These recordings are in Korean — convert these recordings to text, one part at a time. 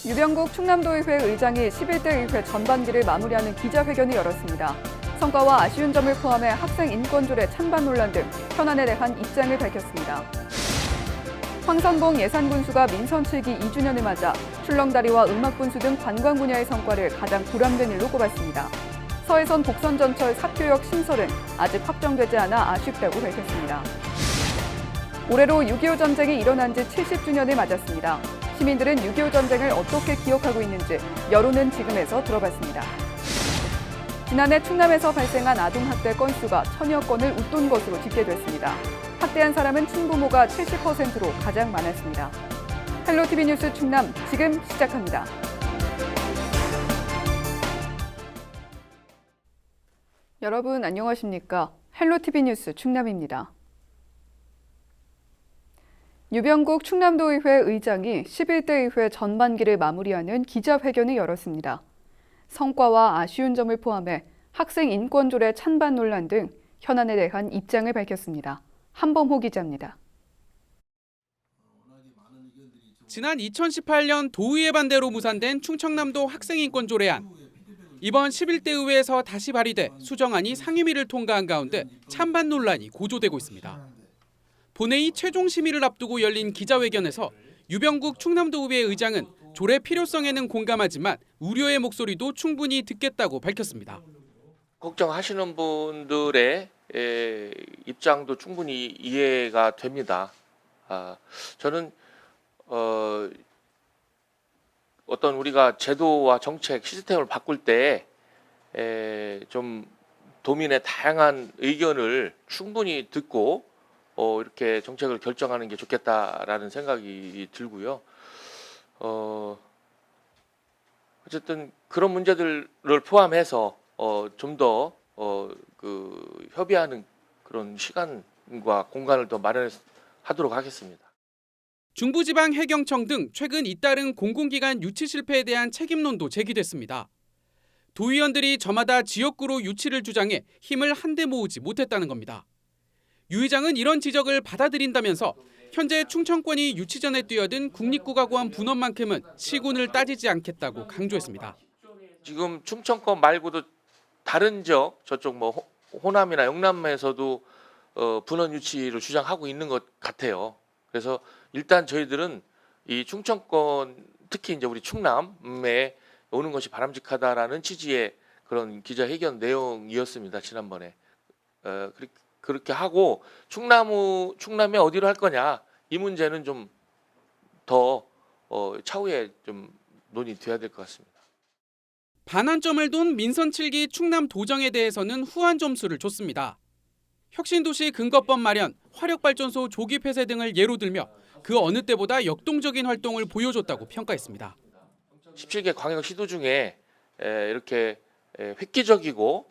유병국 충남도의회 의장이 11대 의회 전반기를 마무리하는 기자회견을 열었습니다. 성과와 아쉬운 점을 포함해 학생 인권조례 찬반 논란 등 현안에 대한 입장을 밝혔습니다. 황선봉 예산군수가 민선 7기 2주년을 맞아 출렁다리와 음악분수 등 관광 분야의 성과를 가장 보람된 일로 꼽았습니다. 서해선 복선전철 삽교역 신설은 아직 확정되지 않아 아쉽다고 밝혔습니다. 올해로 6.25 전쟁이 일어난 지 70주년을 맞았습니다. 시민들은 6.25 전쟁을 어떻게 기억하고 있는지 여론은 지금에서 들어봤습니다. 지난해 충남에서 발생한 아동학대 건수가 1000여 건을 웃돈 것으로 집계됐습니다. 학대한 사람은 친부모가 70%로 가장 많았습니다. 헬로티비 뉴스 충남 지금 시작합니다. 여러분 안녕하십니까? 헬로티비 뉴스 충남입니다. 유병국 충남도의회 의장이 11대 의회 전반기를 마무리하는 기자회견을 열었습니다. 성과와 아쉬운 점을 포함해 학생 인권조례 찬반 논란 등 현안에 대한 입장을 밝혔습니다. 한범호 기자입니다. 지난 2018년 도의회 반대로 무산된 충청남도 학생인권조례안. 이번 11대 의회에서 다시 발의돼 수정안이 상임위를 통과한 가운데 찬반 논란이 고조되고 있습니다. 본회의 최종 심의를 앞두고 열린 기자회견에서 유병국 충남도의회 의장은 조례 필요성에는 공감하지만 우려의 목소리도 충분히 듣겠다고 밝혔습니다. 걱정하시는 분들의 입장도 충분히 이해가 됩니다. 저는 어떤 우리가 제도와 정책 시스템을 바꿀 때 좀 도민의 다양한 의견을 충분히 듣고 이렇게 정책을 결정하는 게 좋겠다라는 생각이 들고요. 어쨌든 그런 문제들을 포함해서 좀 더 협의하는 그런 시간과 공간을 더 마련하도록 하겠습니다. 중부지방해경청 등 최근 잇따른 공공기관 유치 실패에 대한 책임론도 제기됐습니다. 도의원들이 저마다 지역구로 유치를 주장해 힘을 한데 모으지 못했다는 겁니다. 유 의장은 이런 지적을 받아들인다면서 현재 충청권이 유치전에 뛰어든 국립국가고원 분원만큼은 시군을 따지지 않겠다고 강조했습니다. 지금 충청권 말고도 다른 지역 저쪽 호남이나 영남에서도 분원 유치를 주장하고 있는 것 같아요. 그래서 일단 저희들은 이 충청권 특히 이제 우리 충남에 오는 것이 바람직하다라는 취지의 그런 기자회견 내용이었습니다. 지난번에 그렇게 하고 충남에 어디로 할 거냐 이 문제는 좀 더 차후에 좀 논의돼야 될 것 같습니다. 반환점을 둔 민선 7기 충남 도정에 대해서는 후한 점수를 줬습니다. 혁신도시 근거법 마련, 화력발전소 조기 폐쇄 등을 예로 들며 그 어느 때보다 역동적인 활동을 보여줬다고 평가했습니다. 17개 광역 시도 중에 이렇게 획기적이고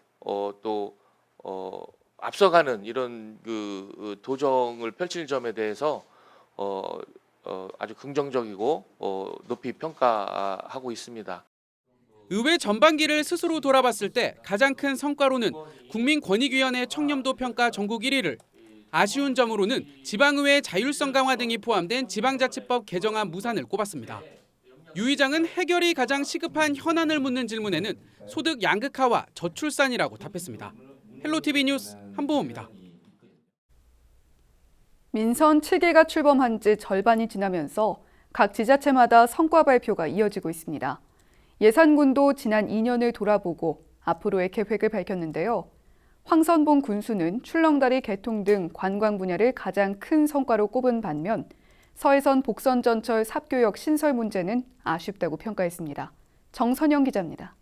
또 앞서가는 이런 그 도정을 펼칠 점에 대해서 아주 긍정적이고 높이 평가하고 있습니다. 의회 전반기를 스스로 돌아봤을 때 가장 큰 성과로는 국민권익위원회 청렴도 평가 전국 1위를, 아쉬운 점으로는 지방의회 자율성 강화 등이 포함된 지방자치법 개정안 무산을 꼽았습니다. 유 의장은 해결이 가장 시급한 현안을 묻는 질문에는 소득 양극화와 저출산이라고 답했습니다. 헬로티비 뉴스 한보호입니다. 민선 7기가 출범한 지 절반이 지나면서 각 지자체마다 성과 발표가 이어지고 있습니다. 예산군도 지난 2년을 돌아보고 앞으로의 계획을 밝혔는데요. 황선봉 군수는 출렁다리 개통 등 관광 분야를 가장 큰 성과로 꼽은 반면 서해선 복선전철 삽교역 신설 문제는 아쉽다고 평가했습니다. 정선영 기자입니다.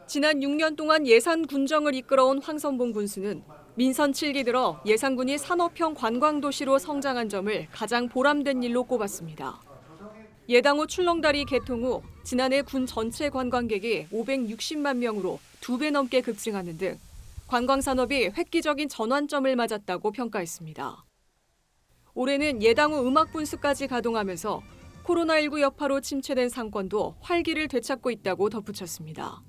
지난 6년 동안 예산 군정을 이끌어온 황선봉 군수는 민선 7기 들어 예산군이 산업형 관광도시로 성장한 점을 가장 보람된 일로 꼽았습니다. 예당호 출렁다리 개통 후 지난해 군 전체 관광객이 560만 명으로 2배 넘게 급증하는 등 관광산업이 획기적인 전환점을 맞았다고 평가했습니다. 올해는 예당호 음악분수까지 가동하면서 코로나19 여파로 침체된 상권도 활기를 되찾고 있다고 덧붙였습니다.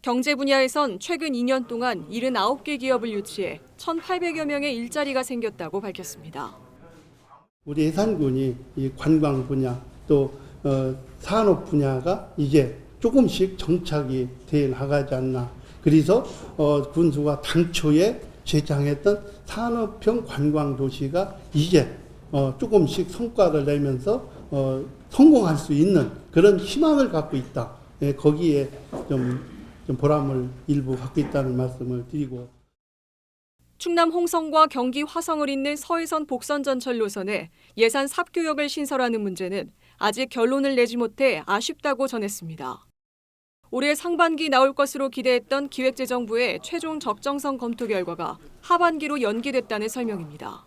경제 분야에선 최근 2년 동안 79개 기업을 유치해 1,800여 명의 일자리가 생겼다고 밝혔습니다. 우리 예산군이 이 관광 분야 또 산업 분야가 이제 조금씩 정착이 돼 나가지 않나. 그래서 군수가 당초에 제창했던 산업형 관광 도시가 이제 조금씩 성과를 내면서 성공할 수 있는 그런 희망을 갖고 있다. 예, 거기에 좀 보람을 일부 갖고 있다는 말씀을 드리고. 충남 홍성과 경기 화성을 잇는 서해선 복선전철 노선에 예산 삽교역을 신설하는 문제는 아직 결론을 내지 못해 아쉽다고 전했습니다. 올해 상반기 나올 것으로 기대했던 기획재정부의 최종 적정성 검토 결과가 하반기로 연기됐다는 설명입니다.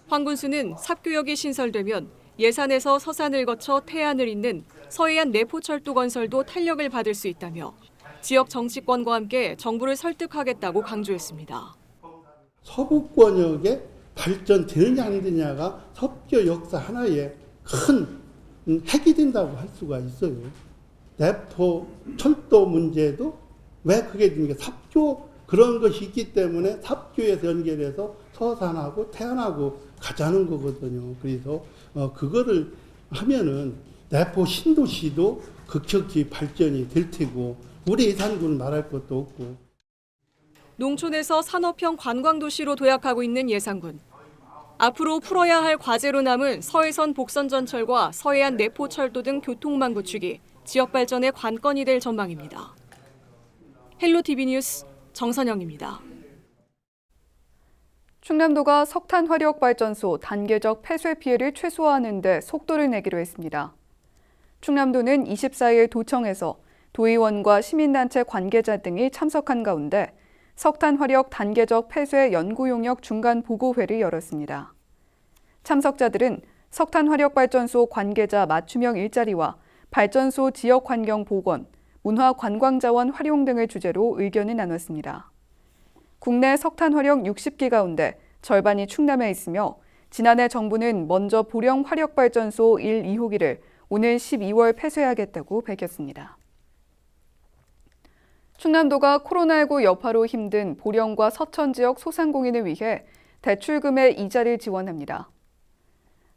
황 군수는 삽교역이 신설되면 예산에서 서산을 거쳐 태안을 잇는 서해안 내포철도 건설도 탄력을 받을 수 있다며 지역 정치권과 함께 정부를 설득하겠다고 강조했습니다. 서부권역의 발전되느냐 안 되느냐가 섭교 역사 하나의 큰 핵이 된다고 할 수가 있어요. 내포 철도 문제도 왜 그게 되는 게 삽교 그런 것이 있기 때문에 삽교에서 연결해서 서산하고 태안하고 가자는 거거든요. 그래서 그거를 하면은 내포 신도시도 급격히 발전이 될 테고 우리 예산군은 말할 것도 없고. 농촌에서 산업형 관광도시로 도약하고 있는 예산군. 앞으로 풀어야 할 과제로 남은 서해선 복선전철과 서해안 내포철도 등 교통망 구축이 지역 발전의 관건이 될 전망입니다. 헬로티비 뉴스 정선영입니다. 충남도가 석탄 화력 발전소 단계적 폐쇄 피해를 최소화하는 데 속도를 내기로 했습니다. 충남도는 24일 도청에서 도의원과 시민단체 관계자 등이 참석한 가운데 석탄 화력 단계적 폐쇄 연구 용역 중간 보고회를 열었습니다. 참석자들은 석탄 화력 발전소 관계자 맞춤형 일자리와 발전소 지역 환경 복원, 문화 관광 자원 활용 등을 주제로 의견을 나눴습니다. 국내 석탄 화력 60기 가운데 절반이 충남에 있으며 지난해 정부는 먼저 보령 화력 발전소 1, 2호기를 오늘 12월 폐쇄하겠다고 밝혔습니다. 충남도가 코로나19 여파로 힘든 보령과 서천 지역 소상공인을 위해 대출금의 이자를 지원합니다.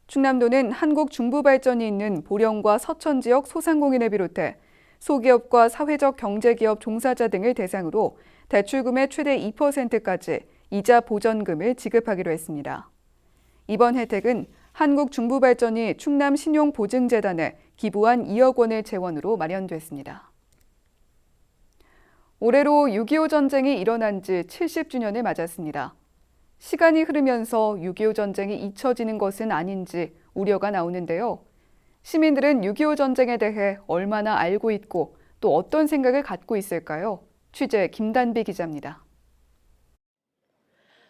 충남도는 한국중부발전이 있는 보령과 서천 지역 소상공인을 비롯해 소기업과 사회적 경제기업 종사자 등을 대상으로 대출금의 최대 2%까지 이자 보전금을 지급하기로 했습니다. 이번 혜택은 한국중부발전이 충남신용보증재단에 기부한 2억 원의 재원으로 마련됐습니다. 올해로 6.25 전쟁이 일어난 지 70주년을 맞았습니다. 시간이 흐르면서 6.25 전쟁이 잊혀지는 것은 아닌지 우려가 나오는데요. 시민들은 6.25 전쟁에 대해 얼마나 알고 있고 또 어떤 생각을 갖고 있을까요? 취재 김단비 기자입니다.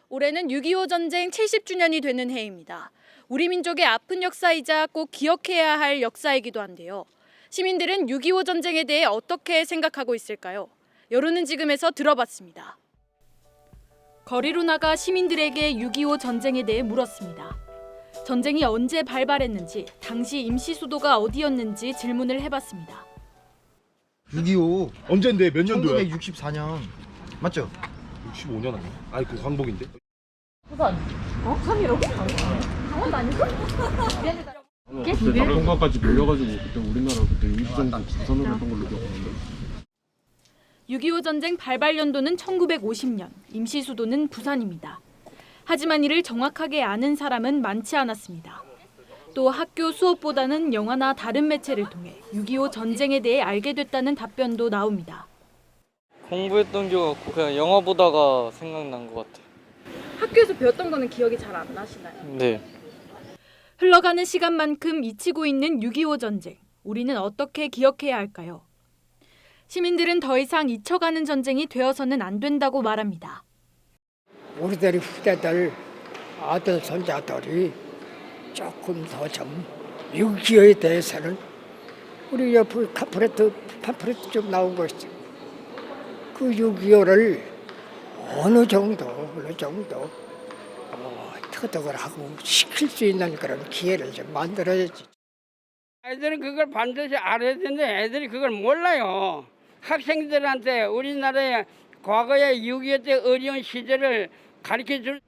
올해는 6.25 전쟁 70주년이 되는 해입니다. 우리 민족의 아픈 역사이자 꼭 기억해야 할 역사이기도 한데요. 시민들은 6.25 전쟁에 대해 어떻게 생각하고 있을까요? 여론은 지금에서 들어봤습니다. 거리로 나가 시민들에게 6.25 전쟁에 대해 물었습니다. 전쟁이 언제 발발했는지, 당시 임시 수도가 어디였는지 질문을 해봤습니다. 6.25 언젠데 몇 년도야? 1964년 맞죠? 65년 아니야? 아니 그 광복인데. 그때 낙동강까지 몰려가지고 그때 우리나라 그때 일정도 부산을 했던 걸로 기억하는데. 6.25 전쟁 발발 연도는 1950년, 임시 수도는 부산입니다. 하지만 이를 정확하게 아는 사람은 많지 않았습니다. 또 학교 수업보다는 영화나 다른 매체를 통해 6.25 전쟁에 대해 알게 됐다는 답변도 나옵니다. 공부했던 게 없고 그냥 영화 보다가 생각난 것 같아요. 학교에서 배웠던 거는 기억이 잘 안 나시나요? 네. 흘러가는 시간만큼 잊히고 있는 6.25 전쟁. 우리는 어떻게 기억해야 할까요? 시민들은 더 이상 잊혀가는 전쟁이 되어서는 안 된다고 말합니다. 우리들의 후대들, 아들, 손자들이 조금 더 좀 6.25에 대해서는 우리 옆에 팜프레트 좀 나온 거 있어요. 그 6.25를 어느 정도 터득을 하고 시킬 수 있는 그런 기회를 좀 만들어야지. 애들은 그걸 반드시 알아야 되는데 애들이 그걸 몰라요. 학생들한테 우리나라의 과거의 6.25 때 어려운 시절을 가르쳐줄.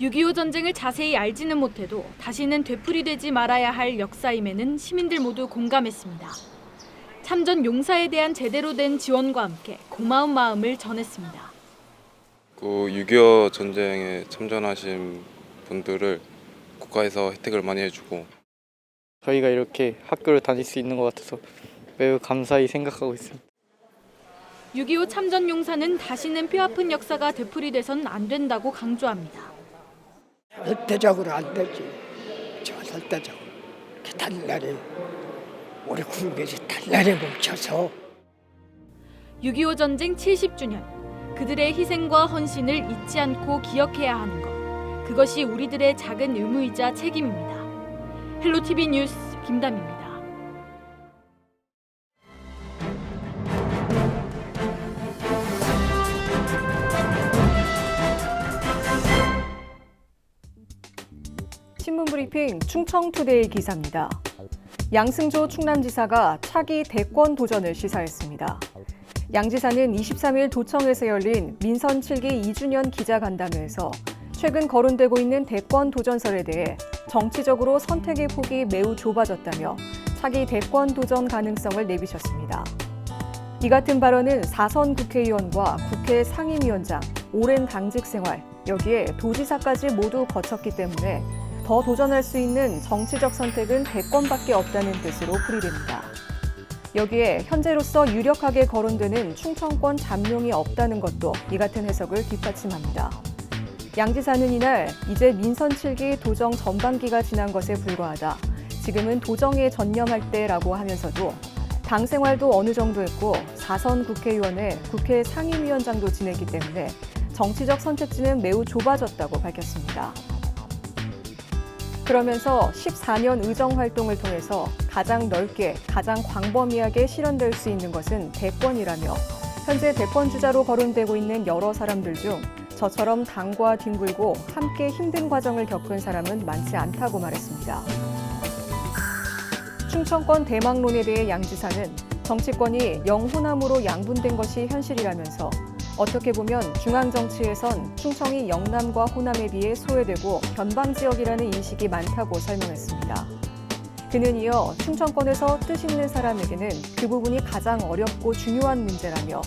6.25 전쟁을 자세히 알지는 못해도 다시는 되풀이되지 말아야 할 역사임에는 시민들 모두 공감했습니다. 참전 용사에 대한 제대로 된 지원과 함께 고마운 마음을 전했습니다. 6.25 전쟁에 참전하신 분들을 국가에서 혜택을 많이 해주고 저희가 이렇게 학교를 다닐 수 있는 것 같아서 매우 감사히 생각하고 있습니다. 6.25 참전 용사는 다시는 뼈아픈 역사가 되풀이돼선 안 된다고 강조합니다. 절대적으로 안 되지. 절대적으로. 달날이 우리 국민이 달날이 뭉쳐서 6.25 전쟁 70주년, 그들의 희생과 헌신을 잊지 않고 기억해야 하는 것. 그것이 우리들의 작은 의무이자 책임입니다. 헬로티비 뉴스 김담입니다. 신문브리핑 충청투데이 기사입니다. 양승조 충남지사가 차기 대권 도전을 시사했습니다. 양 지사는 23일 도청에서 열린 민선 7기 2주년 기자간담회에서 최근 거론되고 있는 대권 도전설에 대해 정치적으로 선택의 폭이 매우 좁아졌다며 차기 대권 도전 가능성을 내비쳤습니다. 이 같은 발언은 4선 국회의원과 국회 상임위원장, 오랜 당직 생활, 여기에 도지사까지 모두 거쳤기 때문에 더 도전할 수 있는 정치적 선택은 대권밖에 없다는 뜻으로 풀이됩니다. 여기에 현재로서 유력하게 거론되는 충청권 잠룡이 없다는 것도 이 같은 해석을 뒷받침합니다. 양 지사는 이날 이제 민선 7기 도정 전반기가 지난 것에 불과하다. 지금은 도정에 전념할 때라고 하면서도 당 생활도 어느 정도 했고 4선 국회의원에 국회 상임위원장도 지냈기 때문에 정치적 선택지는 매우 좁아졌다고 밝혔습니다. 그러면서 14년 의정 활동을 통해서 가장 넓게, 가장 광범위하게 실현될 수 있는 것은 대권이라며 현재 대권 주자로 거론되고 있는 여러 사람들 중 저처럼 당과 뒹굴고 함께 힘든 과정을 겪은 사람은 많지 않다고 말했습니다. 충청권 대망론에 대해 양 지사는 정치권이 영호남으로 양분된 것이 현실이라면서 어떻게 보면 중앙정치에선 충청이 영남과 호남에 비해 소외되고 변방지역이라는 인식이 많다고 설명했습니다. 그는 이어 충청권에서 뜻 있는 사람에게는 그 부분이 가장 어렵고 중요한 문제라며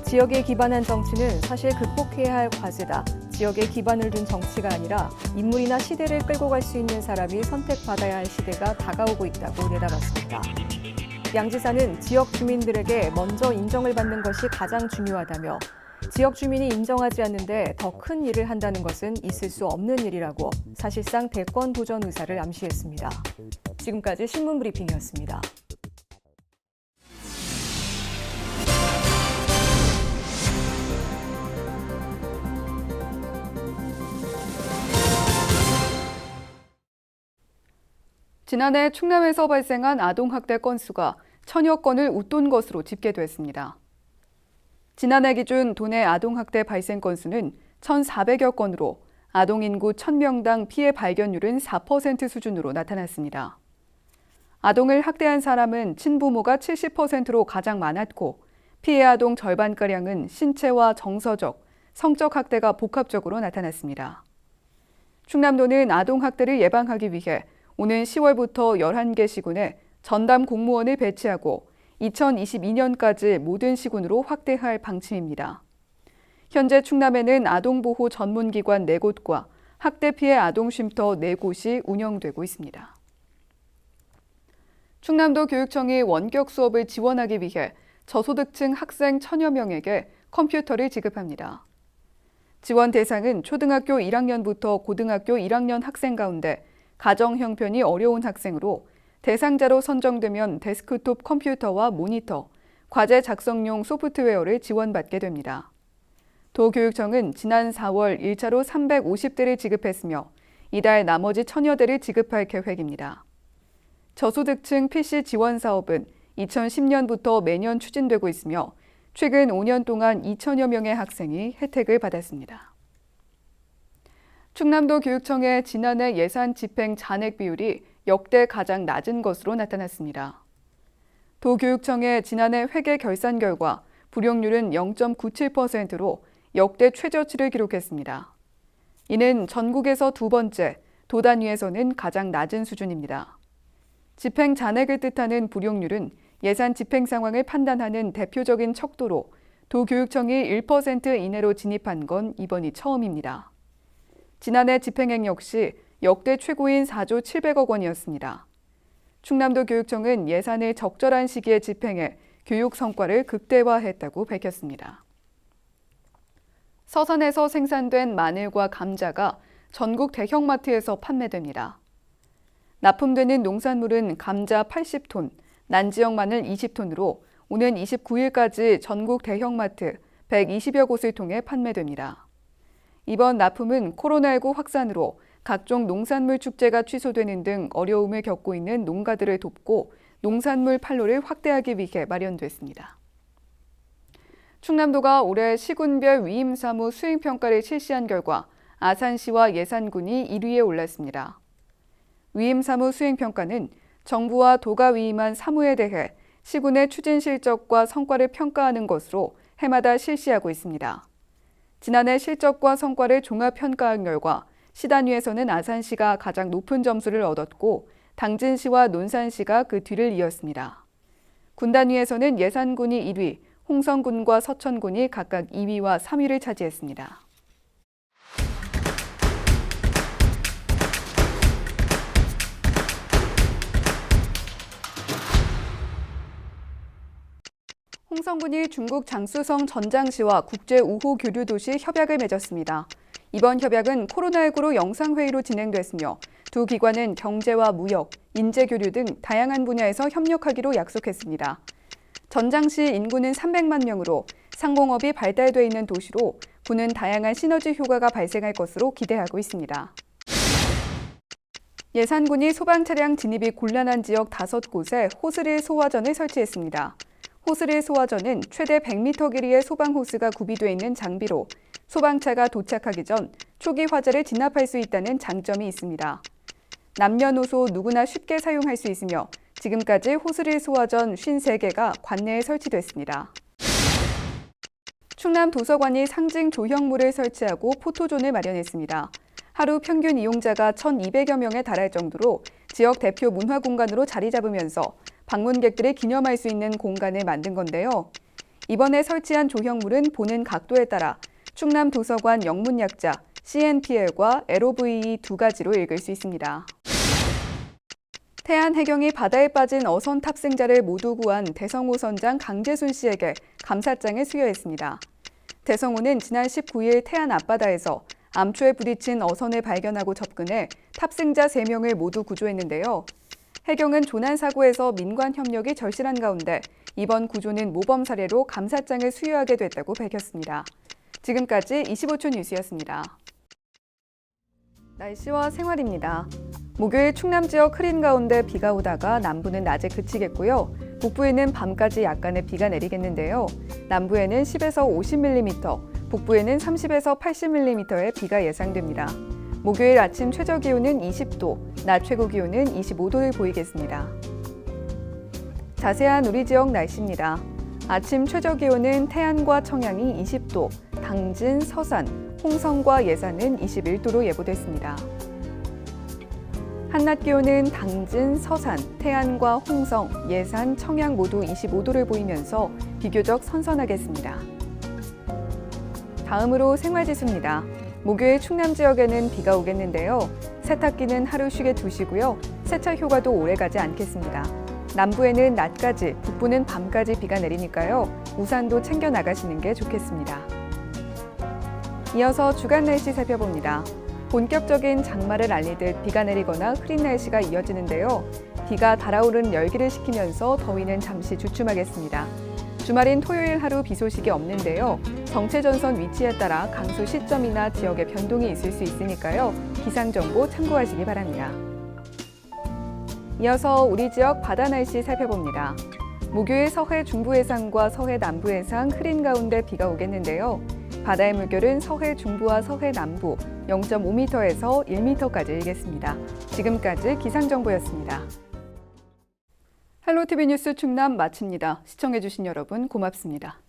지역에 기반한 정치는 사실 극복해야 할 과제다. 지역에 기반을 둔 정치가 아니라 인물이나 시대를 끌고 갈 수 있는 사람이 선택받아야 할 시대가 다가오고 있다고 내다봤습니다. 양 지사는 지역 주민들에게 먼저 인정을 받는 것이 가장 중요하다며 지역 주민이 인정하지 않는데 더 큰 일을 한다는 것은 있을 수 없는 일이라고 사실상 대권 도전 의사를 암시했습니다. 지금까지 신문브리핑이었습니다. 지난해 충남에서 발생한 아동학대 건수가 1000여 건을 웃돈 것으로 집계됐습니다. 지난해 기준 도내 아동학대 발생 건수는 1,400여 건으로 아동인구 1000명당 피해 발견율은 4% 수준으로 나타났습니다. 아동을 학대한 사람은 친부모가 70%로 가장 많았고 피해 아동 절반가량은 신체와 정서적, 성적 학대가 복합적으로 나타났습니다. 충남도는 아동학대를 예방하기 위해 오는 10월부터 11개 시군에 전담 공무원을 배치하고 2022년까지 모든 시군으로 확대할 방침입니다. 현재 충남에는 아동보호 전문기관 4곳과 학대 피해 아동쉼터 4곳이 운영되고 있습니다. 충남도 교육청이 원격 수업을 지원하기 위해 저소득층 학생 1000여 명에게 컴퓨터를 지급합니다. 지원 대상은 초등학교 1학년부터 고등학교 1학년 학생 가운데 가정 형편이 어려운 학생으로 대상자로 선정되면 데스크톱 컴퓨터와 모니터, 과제 작성용 소프트웨어를 지원받게 됩니다. 도교육청은 지난 4월 1차로 350대를 지급했으며 이달 나머지 1000여 대를 지급할 계획입니다. 저소득층 PC 지원 사업은 2010년부터 매년 추진되고 있으며 최근 5년 동안 2000여 명의 학생이 혜택을 받았습니다. 충남도 교육청의 지난해 예산 집행 잔액 비율이 역대 가장 낮은 것으로 나타났습니다. 도교육청의 지난해 회계 결산 결과 불용률은 0.97%로 역대 최저치를 기록했습니다. 이는 전국에서 두 번째, 도 단위에서는 가장 낮은 수준입니다. 집행 잔액을 뜻하는 불용률은 예산 집행 상황을 판단하는 대표적인 척도로 도교육청이 1% 이내로 진입한 건 이번이 처음입니다. 지난해 집행액 역시 역대 최고인 4조 700억 원이었습니다. 충남도 교육청은 예산을 적절한 시기에 집행해 교육 성과를 극대화했다고 밝혔습니다. 서산에서 생산된 마늘과 감자가 전국 대형마트에서 판매됩니다. 납품되는 농산물은 감자 80톤, 난지역 마늘 20톤으로 오는 29일까지 전국 대형마트 120여 곳을 통해 판매됩니다. 이번 납품은 코로나19 확산으로 각종 농산물 축제가 취소되는 등 어려움을 겪고 있는 농가들을 돕고 농산물 판로를 확대하기 위해 마련됐습니다. 충남도가 올해 시군별 위임사무 수행평가를 실시한 결과 아산시와 예산군이 1위에 올랐습니다. 위임사무 수행평가는 정부와 도가 위임한 사무에 대해 시군의 추진 실적과 성과를 평가하는 것으로 해마다 실시하고 있습니다. 지난해 실적과 성과를 종합평가한 결과 시 단위에서는 아산시가 가장 높은 점수를 얻었고 당진시와 논산시가 그 뒤를 이었습니다. 군 단위에서는 예산군이 1위, 홍성군과 서천군이 각각 2위와 3위를 차지했습니다. 홍성군이 중국 장쑤성 전장시와 국제우호교류도시 협약을 맺었습니다. 이번 협약은 코로나19로 영상회의로 진행됐으며 두 기관은 경제와 무역, 인재교류 등 다양한 분야에서 협력하기로 약속했습니다. 전장시 인구는 300만 명으로 상공업이 발달돼 있는 도시로 군은 다양한 시너지 효과가 발생할 것으로 기대하고 있습니다. 예산군이 소방차량 진입이 곤란한 지역 5곳에 호스릴 소화전을 설치했습니다. 호스릴 소화전은 최대 100m 길이의 소방호스가 구비되어 있는 장비로 소방차가 도착하기 전 초기 화재를 진압할 수 있다는 장점이 있습니다. 남녀노소 누구나 쉽게 사용할 수 있으며 지금까지 호스릴 소화전 53개가 관내에 설치됐습니다. 충남 도서관이 상징 조형물을 설치하고 포토존을 마련했습니다. 하루 평균 이용자가 1,200여 명에 달할 정도로 지역 대표 문화 공간으로 자리 잡으면서 방문객들이 기념할 수 있는 공간을 만든 건데요. 이번에 설치한 조형물은 보는 각도에 따라 충남 도서관 영문 약자 CNPL과 LOVE 두 가지로 읽을 수 있습니다. 태안 해경이 바다에 빠진 어선 탑승자를 모두 구한 대성호 선장 강재순 씨에게 감사장을 수여했습니다. 대성호는 지난 19일 태안 앞바다에서 암초에 부딪힌 어선을 발견하고 접근해 탑승자 3명을 모두 구조했는데요. 해경은 조난 사고에서 민관 협력이 절실한 가운데 이번 구조는 모범 사례로 감사장을 수여하게 됐다고 밝혔습니다. 지금까지 25초 뉴스였습니다. 날씨와 생활입니다. 목요일 충남 지역 흐린 가운데 비가 오다가 남부는 낮에 그치겠고요. 북부에는 밤까지 약간의 비가 내리겠는데요. 남부에는 10에서 50mm, 북부에는 30에서 80mm의 비가 예상됩니다. 목요일 아침 최저 기온은 20도, 낮 최고 기온은 25도를 보이겠습니다. 자세한 우리 지역 날씨입니다. 아침 최저 기온은 태안과 청양이 20도, 당진, 서산, 홍성과 예산은 21도로 예보됐습니다. 한낮 기온은 당진, 서산, 태안과 홍성, 예산, 청양 모두 25도를 보이면서 비교적 선선하겠습니다. 다음으로 생활지수입니다. 목요일 충남 지역에는 비가 오겠는데요. 세탁기는 하루 쉬게 두시고요. 세차 효과도 오래가지 않겠습니다. 남부에는 낮까지, 북부는 밤까지 비가 내리니까요. 우산도 챙겨 나가시는 게 좋겠습니다. 이어서 주간 날씨 살펴봅니다. 본격적인 장마를 알리듯 비가 내리거나 흐린 날씨가 이어지는데요. 비가 달아오른 열기를 식히면서 더위는 잠시 주춤하겠습니다. 주말인 토요일 하루 비 소식이 없는데요. 정체전선 위치에 따라 강수 시점이나 지역의 변동이 있을 수 있으니까요. 기상정보 참고하시기 바랍니다. 이어서 우리 지역 바다 날씨 살펴봅니다. 목요일 서해 중부 해상과 서해 남부 해상 흐린 가운데 비가 오겠는데요. 바다의 물결은 서해 중부와 서해 남부 0.5m에서 1m까지 일겠습니다. 지금까지 기상정보였습니다. 헬로티비 뉴스 충남 마칩니다. 시청해주신 여러분 고맙습니다.